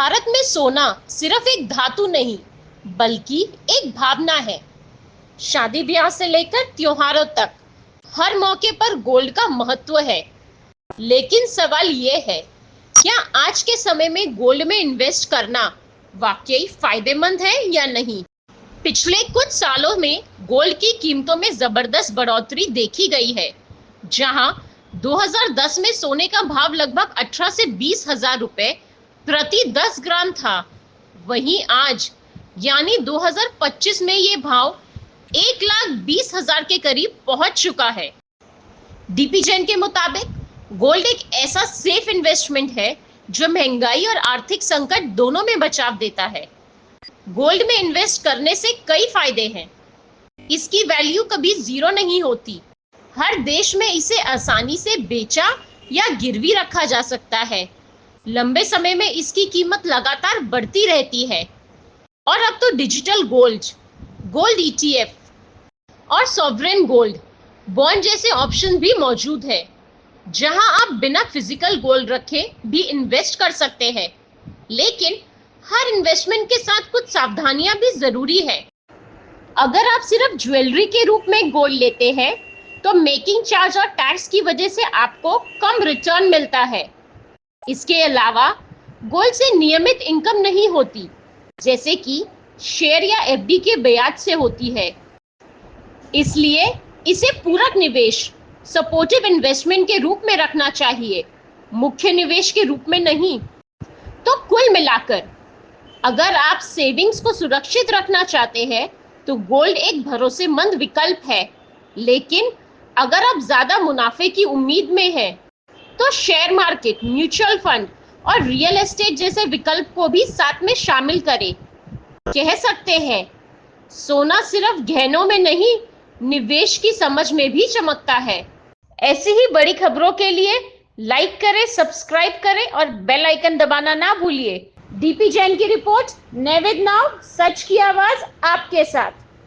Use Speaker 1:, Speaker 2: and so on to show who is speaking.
Speaker 1: भारत में सोना सिर्फ एक धातु नहीं बल्कि एक भावना है। शादी ब्याह से लेकर त्योहारों तक हर मौके पर गोल्ड का महत्व है। लेकिन सवाल ये है, क्या आज के समय में गोल्ड में इन्वेस्ट करना वाकई फायदेमंद है या नहीं? पिछले कुछ सालों में गोल्ड की कीमतों में जबरदस्त बढ़ोतरी देखी गई है। जहां 2010 में सोने का भाव लगभग 18 से 20 हजार रुपए प्रति 10 ग्राम था, वहीं आज यानी 2025 में ये भाव 1,20,000 के करीब पहुंच चुका है। डीपी जैन के मुताबिक गोल्ड एक ऐसा सेफ इन्वेस्टमेंट है जो महंगाई और आर्थिक संकट दोनों में बचाव देता है। गोल्ड में इन्वेस्ट करने से कई फायदे हैं। इसकी वैल्यू कभी जीरो नहीं होती। हर देश में इसे आसानी से बेचा या गिरवी रखा जा सकता है। लंबे समय में इसकी कीमत लगातार बढ़ती रहती है। और अब तो डिजिटल गोल्ड ईटीएफ और सॉवरेन गोल्ड बॉन्ड जैसे ऑप्शन भी मौजूद है, जहां आप बिना फिजिकल गोल्ड रखे भी इन्वेस्ट कर सकते हैं। लेकिन हर इन्वेस्टमेंट के साथ कुछ सावधानियां भी जरूरी है। अगर आप सिर्फ ज्वेलरी के रूप में गोल्ड लेते हैं तो मेकिंग चार्ज और टैक्स की वजह से आपको कम रिटर्न मिलता है। इसके अलावा गोल्ड से नियमित इनकम नहीं होती, जैसे कि शेयर या एफडी के ब्याज से होती है। इसलिए इसे पूरक निवेश, सपोर्टिव इन्वेस्टमेंट के रूप में रखना चाहिए, मुख्य निवेश के रूप में नहीं। तो कुल मिलाकर अगर आप सेविंग्स को सुरक्षित रखना चाहते हैं तो गोल्ड एक भरोसेमंद विकल्प है। लेकिन अगर आप ज्यादा मुनाफे की उम्मीद में हैं तो शेयर मार्केट, म्यूचुअल फंड और रियल एस्टेट जैसे विकल्प को भी साथ में शामिल करें। कह सकते हैं, सोना सिर्फ गहनों में नहीं, निवेश की समझ में भी चमकता है। ऐसी ही बड़ी खबरों के लिए लाइक करें, सब्सक्राइब करें और बेल आइकन दबाना ना भूलिए। डीपी जैन की रिपोर्ट, नेविद नाउ, सच की आवाज आपके साथ।